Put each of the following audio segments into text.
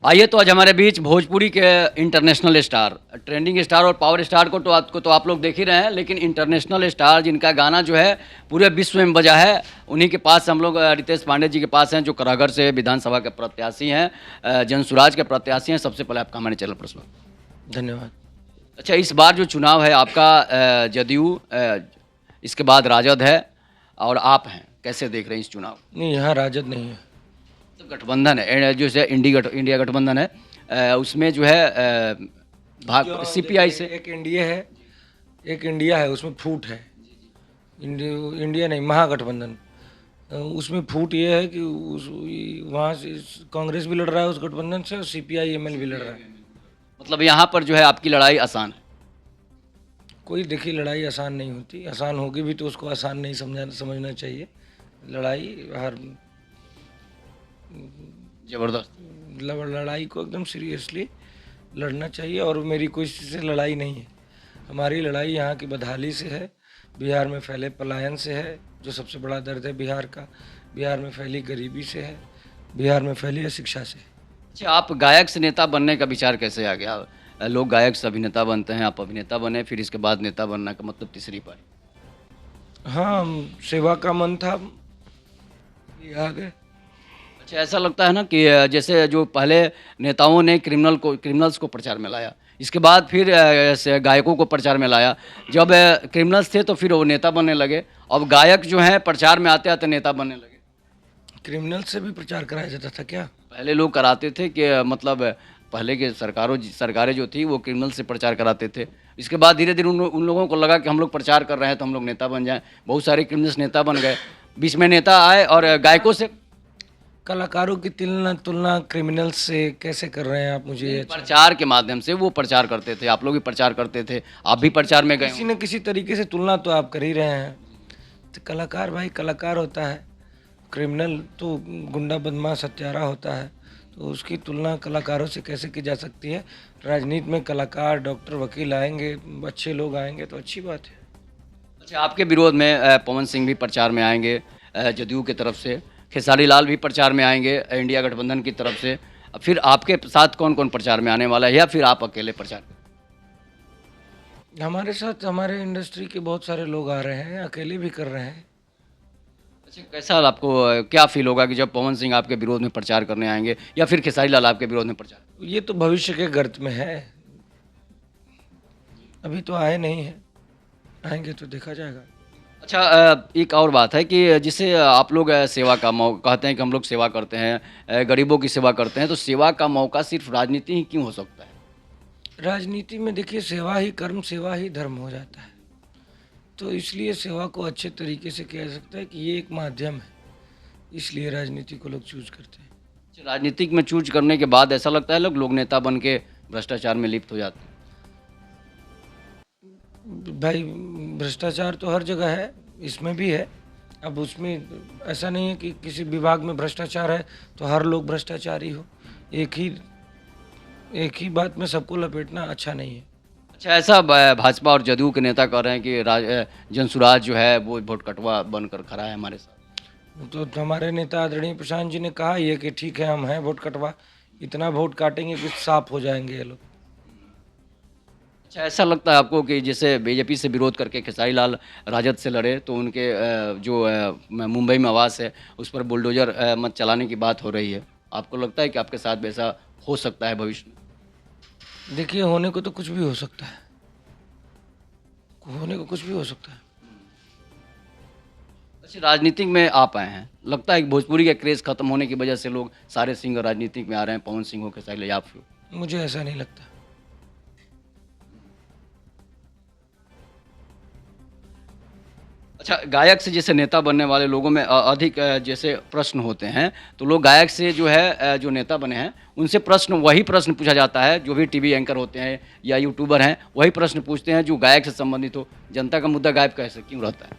आइए तो आज हमारे बीच भोजपुरी के इंटरनेशनल स्टार, ट्रेंडिंग स्टार और पावर स्टार को आप लोग देख ही रहे हैं, लेकिन इंटरनेशनल स्टार जिनका गाना जो है पूरे विश्व में बजा है, उन्हीं के पास हम लोग रितेश पांडे जी के पास हैं, जो करागढ़ से विधानसभा के प्रत्याशी हैं, जनसुराज के प्रत्याशी हैं। सबसे पहले आपका हमारे चैनल पर स्वागत। धन्यवाद। अच्छा, इस बार जो चुनाव है आपका, जदयू, इसके बाद राजद है और आप हैं, कैसे देख रहे हैं इस चुनाव को? नहीं, यहाँ राजद नहीं है। तो गठबंधन है, जो है इंडिया गठबंधन है, उसमें जो है भाग सीपीआई से एक इंडिया है, एक इंडिया है, उसमें फूट है। इंडिया नहीं, महागठबंधन। उसमें फूट ये है कि वहाँ से कांग्रेस भी लड़ रहा है उस गठबंधन से, और सीपीआई एमएल भी लड़ रहा है। मतलब यहाँ पर जो है आपकी लड़ाई आसान है। कोई देखिए, लड़ाई आसान नहीं होती। आसान होगी भी तो उसको आसान नहीं समझना चाहिए। लड़ाई हर जबरदस्त। लड़ाई को एकदम सीरियसली लड़ना चाहिए, और मेरी कोई से लड़ाई नहीं है। हमारी लड़ाई यहाँ की बदहाली से है, बिहार में फैले पलायन से है, जो सबसे बड़ा दर्द है बिहार का। बिहार में फैली गरीबी से है, बिहार में फैली अशिक्षा से। अच्छा, आप गायक से नेता बनने का विचार कैसे आ गया? लोग गायक से अभिनेता बनते हैं, आप अभिनेता बने, फिर इसके बाद नेता बनना का मतलब तीसरी पारी। हाँ, सेवा का मन था, ये आ गए। अच्छा, ऐसा लगता है ना कि जैसे जो पहले नेताओं ने क्रिमिनल्स को प्रचार में लाया, इसके बाद फिर ऐसे गायकों को प्रचार में लाया। जब क्रिमिनल्स थे तो फिर वो नेता बनने लगे, अब गायक जो हैं प्रचार में आते आते नेता बनने लगे। क्रिमिनल से भी प्रचार कराया जाता था क्या? पहले लोग कराते थे कि मतलब पहले के सरकारें जो थी वो क्रिमिनल से प्रचार कराते थे। इसके बाद धीरे धीरे उन लोगों को लगा कि हम लोग प्रचार कर रहे हैं तो हम लोग नेता बन जाएं। बहुत सारे क्रिमिनल्स नेता बन गए, बीच में नेता आए और गायकों से कलाकारों की तुलना क्रिमिनल से कैसे कर रहे हैं आप? मुझे प्रचार के माध्यम से वो प्रचार करते थे, आप लोग भी प्रचार करते थे, आप भी प्रचार में गए किसी न किसी तरीके से तुलना तो आप कर ही रहे हैं। तो कलाकार भाई कलाकार होता है, क्रिमिनल तो गुंडा बदमाश हत्यारा होता है। तो उसकी तुलना कलाकारों से कैसे की जा सकती है? राजनीति में कलाकार, डॉक्टर, वकील आएंगे, अच्छे लोग आएंगे तो अच्छी बात है। अच्छा, आपके विरोध में पवन सिंह भी प्रचार में आएंगे, जदयू की तरफ से खेसारी लाल भी प्रचार में आएंगे, इंडिया गठबंधन की तरफ से। फिर आपके साथ कौन कौन प्रचार में आने वाला है, या फिर आप अकेले प्रचार? हमारे साथ हमारे इंडस्ट्री के बहुत सारे लोग आ रहे हैं, अकेले भी कर रहे हैं। अच्छा, कैसा आपको क्या फील होगा कि जब पवन सिंह आपके विरोध में प्रचार करने आएंगे, या फिर खेसारी लाल आपके विरोध में प्रचार? ये तो भविष्य के गर्त में है, अभी तो आए नहीं हैं, आएंगे तो देखा जाएगा। अच्छा, एक और बात है कि जिसे आप लोग सेवा का मौका कहते हैं कि हम लोग सेवा करते हैं, गरीबों की सेवा करते हैं, तो सेवा का मौका सिर्फ राजनीति ही क्यों हो सकता है? राजनीति में देखिए, सेवा ही कर्म, सेवा ही धर्म हो जाता है। तो इसलिए सेवा को अच्छे तरीके से किया जा सकता है कि ये एक माध्यम है, इसलिए राजनीति को लोग चूज करते हैं। अच्छा, राजनीतिक में चूज करने के बाद ऐसा लगता है लोग नेता बन के भ्रष्टाचार में लिप्त हो जाते हैं। भाई भ्रष्टाचार तो हर जगह है, इसमें भी है। अब उसमें ऐसा नहीं है कि किसी विभाग में भ्रष्टाचार है तो हर लोग भ्रष्टाचारी हो। एक ही बात में सबको लपेटना अच्छा नहीं है। अच्छा, ऐसा भाजपा और जदयू के नेता कह रहे हैं कि जनसुराज जो है वो वोट कटवा बनकर खड़ा है हमारे साथ। तो हमारे नेता आदरणीय प्रशांत जी ने कहा ये कि ठीक है, हम हैं वोट कटवा, इतना वोट काटेंगे कि साफ हो जाएंगे ये लोग। अच्छा, ऐसा लगता है आपको कि जैसे बीजेपी से विरोध करके खेसारी लाल राजद से लड़े, तो उनके जो मुंबई में आवास है उस पर बुलडोजर मत चलाने की बात हो रही है, आपको लगता है कि आपके साथ वैसा हो सकता है भविष्य में? देखिए, होने को तो कुछ भी हो सकता है, होने को कुछ भी हो सकता है। अच्छा, राजनीतिक में आप आए हैं, लगता है कि भोजपुरी का क्रेज़ खत्म होने की वजह से लोग सारे सिंगर राजनीतिक में आ रहे हैं, पवन सिंह हो, खेसारी लाल, आप हो? मुझे ऐसा नहीं लगता। अच्छा, गायक से जैसे नेता बनने वाले लोगों में अधिक जैसे प्रश्न होते हैं, तो लोग गायक से जो है जो नेता बने हैं, उनसे वही प्रश्न पूछा जाता है, जो भी टीवी एंकर होते हैं या यूट्यूबर हैं, वही प्रश्न पूछते हैं जो गायक से संबंधित हो। जनता का मुद्दा गायब कैसे क्यों रहता है?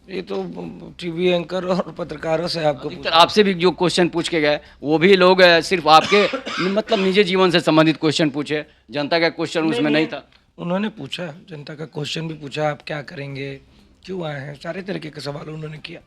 ये तो टीवी एंकर और पत्रकारों से आपको अधिकतर आपसे भी जो क्वेश्चन पूछ के गए, वो भी लोग सिर्फ आपके मतलब निजी जीवन से संबंधित क्वेश्चन पूछे, जनता का क्वेश्चन उसमें नहीं था। उन्होंने पूछा, जनता का क्वेश्चन भी पूछा, आप क्या करेंगे, क्यों आए हैं, सारे तरीके के सवाल उन्होंने किया।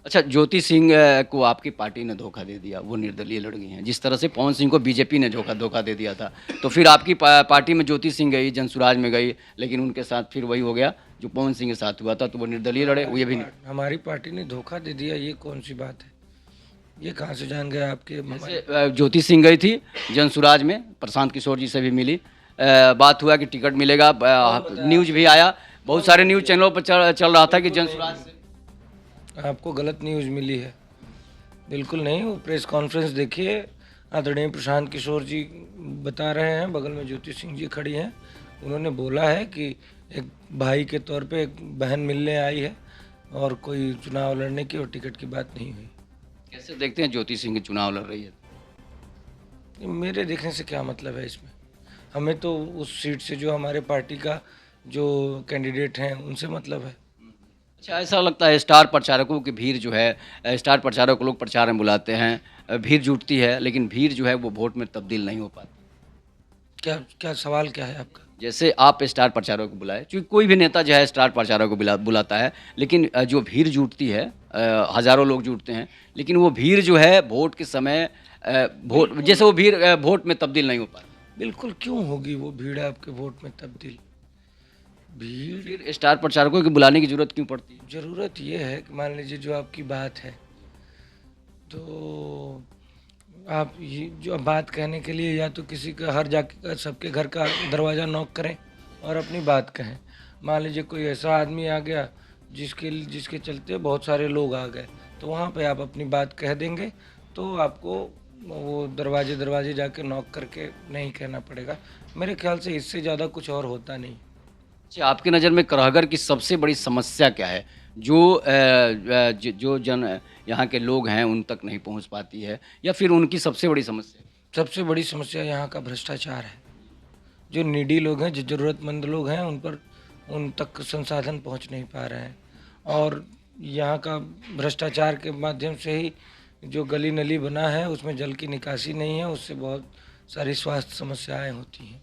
अच्छा, ज्योति सिंह को आपकी पार्टी ने धोखा दे दिया, वो निर्दलीय लड़ गई हैं। जिस तरह से पवन सिंह को बीजेपी ने धोखा दे दिया था, तो फिर आपकी पार्टी में ज्योति सिंह गई, जनसुराज में गई, लेकिन उनके साथ फिर वही हो गया जो पवन सिंह के साथ हुआ था, तो वो निर्दलीय लड़े, वो ये भी नहीं। हमारी पार्टी ने धोखा दे दिया, ये कौन सी बात है? ये कहाँ से जान गए आपके? जैसे ज्योति सिंह गई थी जनसुराज में, प्रशांत किशोर जी से भी मिली, बात हुआ कि टिकट मिलेगा, न्यूज भी आया, बहुत सारे न्यूज चैनलों पर चल रहा था कि जनसुराज से। आपको गलत न्यूज़ मिली है। बिल्कुल नहीं, वो प्रेस कॉन्फ्रेंस देखिए, आदरणीय प्रशांत किशोर जी बता रहे हैं, बगल में ज्योति सिंह जी खड़ी हैं, उन्होंने बोला है कि एक भाई के तौर पे एक बहन मिलने आई है और कोई चुनाव लड़ने की और टिकट की बात नहीं हुई। कैसे देखते हैं ज्योति सिंह के चुनाव लड़ रही है? ये मेरे देखने से क्या मतलब है इसमें? हमें तो उस सीट से जो हमारे पार्टी का जो कैंडिडेट हैं उनसे मतलब है। अच्छा, ऐसा लगता है स्टार प्रचारकों की भीड़ जो है, स्टार प्रचारक को लोग प्रचार में बुलाते हैं, भीड़ जुटती है, लेकिन भीड़ जो है वो वोट में तब्दील नहीं हो पाती। क्या क्या सवाल क्या है आपका? जैसे आप स्टार प्रचारक को बुलाए, क्योंकि कोई भी नेता जो है स्टार प्रचारक को बुलाता है, लेकिन जो भीड़ जुटती है, हज़ारों लोग जुटते हैं, लेकिन वो भीड़ जो है वोट के समय वोट जैसे वो भीड़ वोट में तब्दील नहीं हो पाती। बिल्कुल, क्यों होगी वो भीड़ आपके वोट में तब्दील? भीड़ फिर स्टार प्रचारकों को बुलाने की जरूरत क्यों पड़ती है? ज़रूरत ये है कि मान लीजिए जो आपकी बात है, तो आप ये जो बात कहने के लिए या तो किसी का हर जाके सबके घर का दरवाज़ा नॉक करें और अपनी बात कहें। मान लीजिए कोई ऐसा आदमी आ गया जिसके जिसके चलते बहुत सारे लोग आ गए, तो वहाँ पे आप अपनी बात कह देंगे, तो आपको वो दरवाजे दरवाजे जाके नॉक करके नहीं कहना पड़ेगा। मेरे ख्याल से इससे ज़्यादा कुछ और होता नहीं। अच्छा, आपकी नज़र में कराहगर की सबसे बड़ी समस्या क्या है, जो जो जन यहाँ के लोग हैं उन तक नहीं पहुँच पाती है, या फिर उनकी सबसे बड़ी समस्या? सबसे बड़ी समस्या यहाँ का भ्रष्टाचार है। जो नीडी लोग हैं, जो ज़रूरतमंद लोग हैं, उन तक संसाधन पहुँच नहीं पा रहे हैं, और यहाँ का भ्रष्टाचार के माध्यम से ही जो गली नली बना है उसमें जल की निकासी नहीं है, उससे बहुत सारी स्वास्थ्य समस्याएं होती हैं।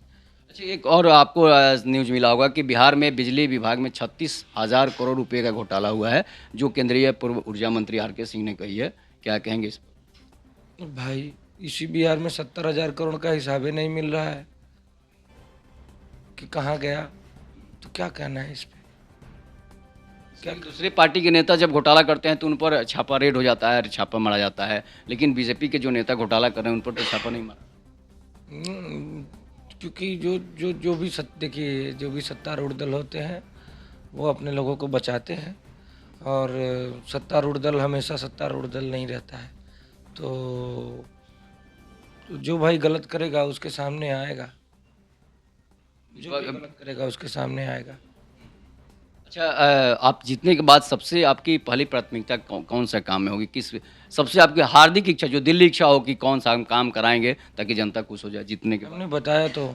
अच्छा, एक और आपको न्यूज़ मिला होगा कि बिहार में बिजली विभाग में 36,000 करोड़ रुपए का घोटाला हुआ है, जो केंद्रीय पूर्व ऊर्जा मंत्री आर.के. सिंह ने कही है। क्या कहेंगे इस पर? भाई, इसी बिहार में 70,000 करोड़ का हिसाब ही नहीं मिल रहा है कि कहाँ गया, तो क्या कहना है इस पे? क्या दूसरे पार्टी के नेता जब घोटाला करते हैं तो उन पर छापा रेड हो जाता है, छापा मारा जाता है, लेकिन बीजेपी के जो नेता घोटाला कर रहे हैं उन पर तो छापा नहीं मारा। हम्म, क्योंकि जो भी देखिए, जो भी सत्तारूढ़ दल होते हैं वो अपने लोगों को बचाते हैं, और सत्तारूढ़ दल हमेशा सत्तारूढ़ दल नहीं रहता है। तो जो भाई गलत करेगा उसके सामने आएगा, जो भी गलत करेगा उसके सामने आएगा। अच्छा, आप जीतने के बाद सबसे आपकी पहली प्राथमिकता कौन सा काम में होगी? किस सबसे आपकी हार्दिक इच्छा, जो दिल्ली इच्छा हो कि कौन सा हम काम कराएंगे ताकि जनता खुश हो जाए जीतने के बाद? हमने बताया तो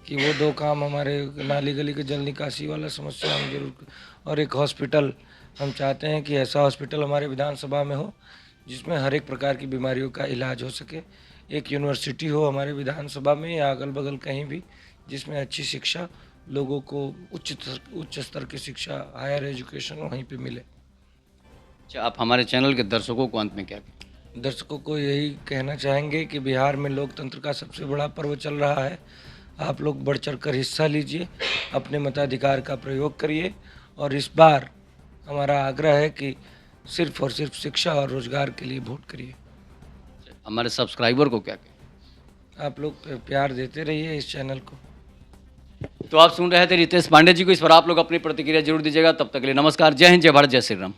कि वो 2 काम हमारे नाली गली के जल निकासी वाला समस्या हम जरूर, और एक हॉस्पिटल हम चाहते हैं कि ऐसा हॉस्पिटल हमारे विधानसभा में हो जिसमें हर एक प्रकार की बीमारियों का इलाज हो सके। एक यूनिवर्सिटी हो हमारे विधानसभा में या अगल बगल कहीं भी, जिसमें अच्छी शिक्षा लोगों को, उच्च स्तर की शिक्षा, हायर एजुकेशन वहीं पे मिले। अच्छा, आप हमारे चैनल के दर्शकों को अंत में क्या कहें? दर्शकों को यही कहना चाहेंगे कि बिहार में लोकतंत्र का सबसे बड़ा पर्व चल रहा है। आप लोग बढ़ चढ़ कर हिस्सा लीजिए, अपने मताधिकार का प्रयोग करिए, और इस बार हमारा आग्रह है कि सिर्फ और सिर्फ शिक्षा और रोजगार के लिए वोट करिए। हमारे सब्सक्राइबर को क्या कहें? आप लोग प्यार देते रहिए इस चैनल को। तो आप सुन रहे थे रितेश पांडे जी को, इस पर आप लोग अपनी प्रतिक्रिया जरूर दीजिएगा। तब तक के लिए नमस्कार, जय हिंद, जय भारत, जय श्री राम।